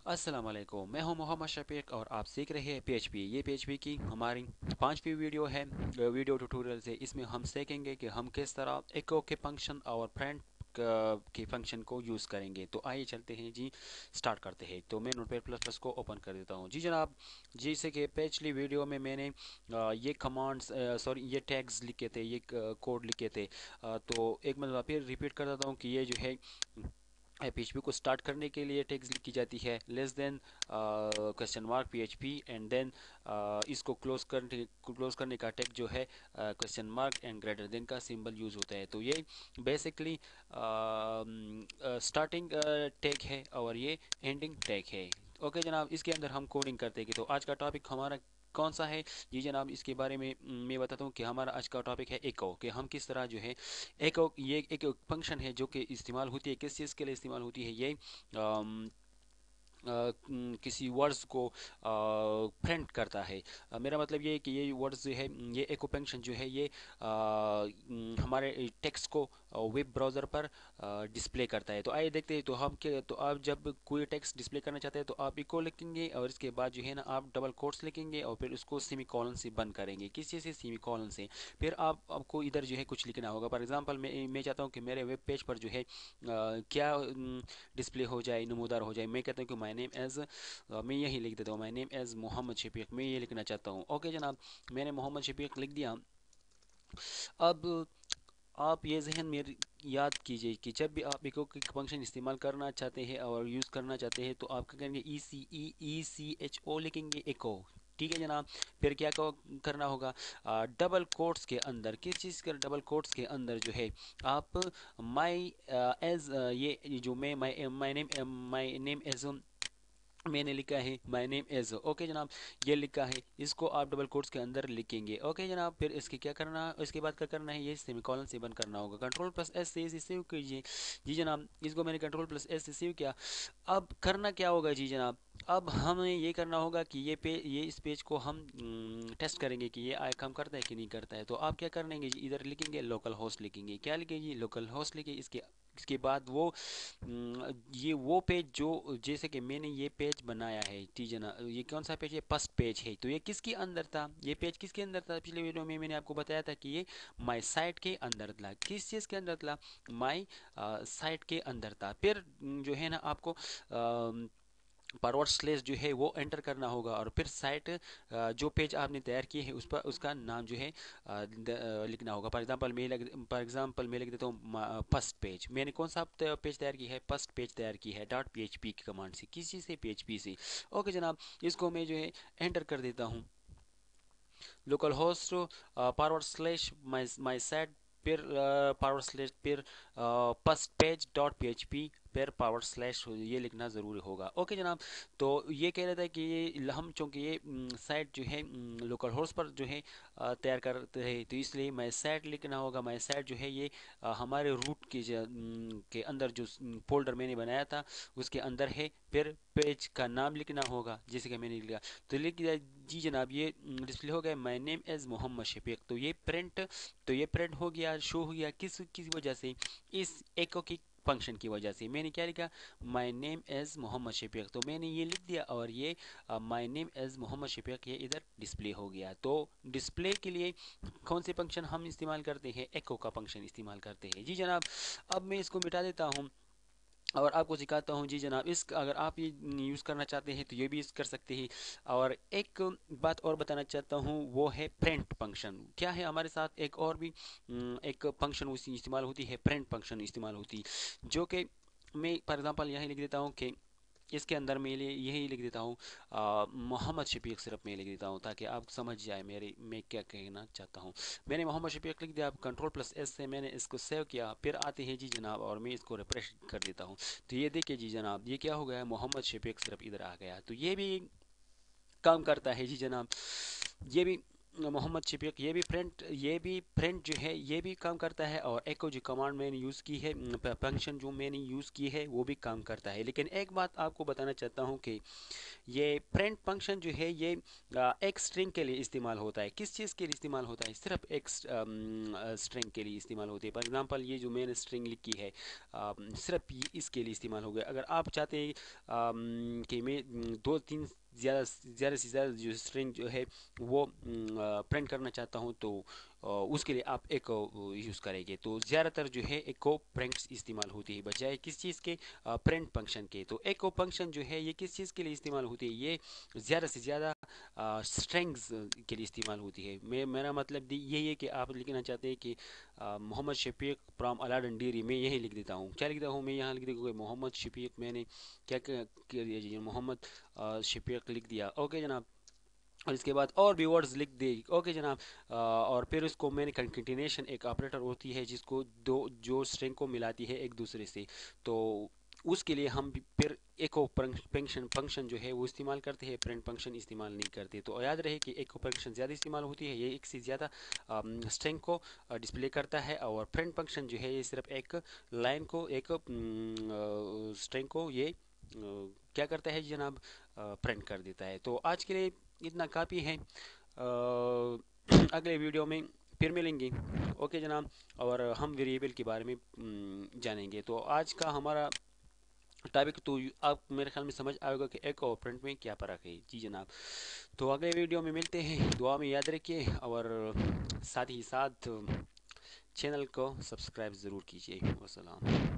अस्सलाम वालेकुम। मैं हूं मोहम्मद शफीक और आप सीख रहे हैं PHP। ये PHP की हमारी पांचवी वीडियो है, वीडियो ट्यूटोरियल से। इसमें हम सीखेंगे कि हम किस तरह echo के फंक्शन और print के फंक्शन को यूज़ करेंगे। तो आइए चलते हैं जी, स्टार्ट करते हैं। तो मैं नोटपैड प्लस प्लस को ओपन कर देता हूं जी जनाब। जैसे कि पिछली वीडियो में मैंने ये कमांड्स, सॉरी, ये टैग्स लिखे थे, ये कोड लिखे थे। तो एक मतलब फिर रिपीट कर देता हूँ कि ये जो है PHP को स्टार्ट करने के लिए टैग्स लिखी जाती है less than question mark PHP, and then इसको क्लोज करने का टैग जो है question mark and greater than का सिंबल यूज़ होता है। तो ये बेसिकली स्टार्टिंग टैग है और ये एंडिंग टैग है। ओके जनाब, इसके अंदर हम कोडिंग करते हैं। तो आज का टॉपिक हमारा कौन सा है जी जनाब, इसके बारे में मैं बताता हूँ कि हमारा आज का टॉपिक है echo, कि हम किस तरह जो है echo, ये एक फंक्शन है जो कि इस्तेमाल होती है, किस चीज़ के लिए इस्तेमाल होती है ये किसी वर्ड्स को प्रिंट करता है। मेरा मतलब ये है कि ये वर्ड्स जो है, ये एको फंक्शन जो है ये हमारे टेक्स्ट को वेब ब्राउज़र पर डिस्प्ले करता है। तो आइए देखते हैं। तो हम क्या, तो आप जब कोई टेक्स्ट डिस्प्ले करना चाहते हैं तो आप इको लिखेंगे और इसके बाद जो है ना आप डबल कोट्स लिखेंगे और फिर उसको सेमी कॉलन से बंद करेंगे। किस चीज़ से? सेमी कॉलन से। फिर आपको इधर जो है कुछ लिखना होगा। फॉर एग्जांपल मैं चाहता हूँ कि मेरे वेब पेज पर जो है क्या डिस्प्ले हो जाए, नमूदार हो जाए। मैं कहता हूँ कि माय नेम एज़, मैं यही लिख देता हूँ, my name is Mohammad Shafiq, मैं ये लिखना चाहता हूँ। ओके जनाब, मैंने मोहम्मद शफीक लिख दिया। अब आप ये जहन में याद कीजिए कि जब भी आप इको की फंक्शन इस्तेमाल करना चाहते हैं और यूज़ करना चाहते हैं तो आप क्या करेंगे, ECO लिखेंगे, इको। ठीक है जनाब। फिर क्या करना होगा, डबल कोट्स के अंदर, किस चीज़ के डबल कोट्स के अंदर जो है आप माई एज, ये जो मैं माई नेम एज मैंने लिखा है, माय नेम इज। ओके जनाब, ये लिखा है, इसको आप डबल कोट्स के अंदर लिखेंगे। ओके जनाब, फिर इसके क्या करना, इसके बाद क्या करना है, ये सेमीकोलन से बंद करना होगा। कंट्रोल प्लस एस से इसे सेव कीजिए जी जनाब। इसको मैंने कंट्रोल प्लस एस से सेव किया। अब करना क्या होगा जी जनाब, अब हमें ये करना होगा कि ये इस पेज को हम टेस्ट करेंगे कि ये काम करता है कि नहीं करता है। तो आप क्या करेंगे जी, इधर लिखेंगे लोकल होस्ट लिखेंगे। क्या लिखेंगे जी, लोकल होस्ट लिखे। इसके बाद वो ये वो पेज जो, जैसे कि मैंने ये पेज बनाया है, ठीक है ना, ये कौन सा पेज है, फर्स्ट पेज है। तो ये किसके अंदर था, ये पेज किसके अंदर था? पिछले वीडियो में मैंने आपको बताया था कि ये माय साइट के अंदर था। किस चीज़ के अंदर था? माय साइट के अंदर था। फिर जो है ना आपको फॉरवर्ड स्लेस जो है वो एंटर करना होगा और फिर साइट, जो पेज आपने तैयार किए हैं उस पर उसका नाम जो है लिखना होगा। फॉर एग्जांपल मैं लिख देता हूँ फर्स्ट पेज। मैंने कौन सा पेज तैयार की है? फर्स्ट पेज तैयार की है डॉट PHP की कमांड से। किस चीज़ से? PHP से। ओके जनाब, इसको मैं जो है एंटर कर देता हूँ। Local host forward slash my set, फिर फॉरवर्ड स्लैश, फिर फर्स्ट पेज डॉट PHP, फिर फॉरवर्ड स्लैश, ये लिखना ज़रूरी होगा। ओके जनाब। तो ये कह रहा था कि ये हम चूँकि ये साइट जो है लोकल होस्ट पर जो है तैयार करते हैं, तो इसलिए माई सेट लिखना होगा। माई सेट जो है ये हमारे रूट के अंदर जो फोल्डर मैंने बनाया था उसके अंदर है। फिर पेज का नाम लिखना होगा, जैसे कि मैंने लिखा। तो लिख दिया जी जनाब, ये डिस्प्ले हो गया my name is Mohammad Shafiq. तो ये प्रिंट हो गया, शो हो गया। किस वजह से? इस एको की फंक्शन की वजह से। मैंने क्या लिखा, my name is Mohammad Shafiq, तो मैंने ये लिख दिया और ये my name is Mohammad Shafiq ये इधर डिस्प्ले हो गया। तो डिस्प्ले के लिए कौन से फंक्शन हम इस्तेमाल करते हैं? एको का फंक्शन इस्तेमाल करते हैं जी जनाब। अब मैं इसको मिटा देता हूँ और आपको सिखाता हूँ जी जनाब। इस अगर आप ये यूज़ करना चाहते हैं तो ये भी कर सकते हैं। और एक बात और बताना चाहता हूँ, वो है प्रिंट फंक्शन। क्या है हमारे साथ एक और भी एक फंक्शन उसी इस्तेमाल होती है, प्रिंट फंक्शन इस्तेमाल होती है, जो कि मैं फॉर एग्जांपल यहाँ लिख देता हूँ कि इसके अंदर मैं यही लिख देता हूँ मोहम्मद शफीक, सिर्फ मैं लिख देता हूँ ताकि आप समझ जाए मेरे मैं क्या कहना चाहता हूँ। मैंने मोहम्मद शफीक लिख दिया। कंट्रोल प्लस एस से मैंने इसको सेव किया। फिर आते हैं जी जनाब और मैं इसको रिफ्रेश कर देता हूँ। तो ये देखिए जी जनाब, ये क्या हो गया, मोहम्मद शफीक सिर्फ इधर आ गया। तो ये भी काम करता है जी जनाब। ये भी मोहम्मद शफीक, ये भी प्रिंट जो है ये भी काम करता है, और एको जो कमांड मैंने यूज़ की है, फंक्शन जो मैंने यूज़ की है वो भी काम करता है। लेकिन एक बात आपको बताना चाहता हूँ कि ये प्रिंट फंक्शन जो है ये एक स्ट्रिंग के लिए इस्तेमाल होता है। किस चीज़ के लिए इस्तेमाल होता है? सिर्फ एक स्ट्रिंग के लिए इस्तेमाल होती है। फॉर एग्जांपल ये जो मैंने स्ट्रिंग लिखी है, सिर्फ ये इसके लिए इस्तेमाल हो गया। अगर आप चाहते हैं कि मैं दो तीन ज़्यादा ज़्यादा से ज़्यादा जो स्ट्रिंग जो है वो प्रिंट करना चाहता हूँ, तो उसके लिए आप एक यूज़ करेंगे। तो ज़्यादातर जो है एको प्रिंट्स इस्तेमाल होती है बजाय किस चीज़ के, प्रिंट फंक्शन के। तो एको फंक्शन जो है ये किस चीज़ के लिए इस्तेमाल होती है? ये ज़्यादा से ज़्यादा स्ट्रिंग्स के लिए इस्तेमाल होती है। मेरा मतलब यही है कि आप लिखना चाहते हैं कि मोहम्मद शफीक फ्रॉम अलादन डेयरी, मैं यही लिख देता हूँ। क्या लिखता हूँ मैं यहाँ? लिख देता हूँ मोहम्मद शफीक, मैंने क्या कर दिया जी, मोहम्मद शफीक लिख दिया। ओके जनाब। और इसके बाद और भी वर्ड्स लिख दे। ओके जनाब। और फिर उसको मैंने कंकेटिनेशन एक ऑपरेटर होती है जिसको दो जो स्ट्रिंग को मिलाती है एक दूसरे से, तो उसके लिए हम फिर एको फंक्शन फंक्शन जो है वो इस्तेमाल करते हैं, प्रिंट फंक्शन इस्तेमाल नहीं करते। तो याद रहे कि एको फंक्शन ज़्यादा इस्तेमाल होती है, ये एक से ज़्यादा स्ट्रिंग को डिस्प्ले करता है, और प्रिंट फंक्शन जो है ये सिर्फ एक लाइन को, एक स्ट्रिंग को ये क्या करता है जनाब, प्रिंट कर देता है। तो आज के लिए इतना काफ़ी है। अगले वीडियो में फिर मिलेंगे। ओके जनाब। और हम वेरिएबल के बारे में जानेंगे। तो आज का हमारा टॉपिक तो आप मेरे ख्याल में समझ आएगा कि एक और प्रिंट में क्या फ़र्क है। जी जनाब। तो अगले वीडियो में मिलते हैं, दुआ में याद रखिए, और साथ ही साथ चैनल को सब्सक्राइब ज़रूर कीजिए। वसलाम।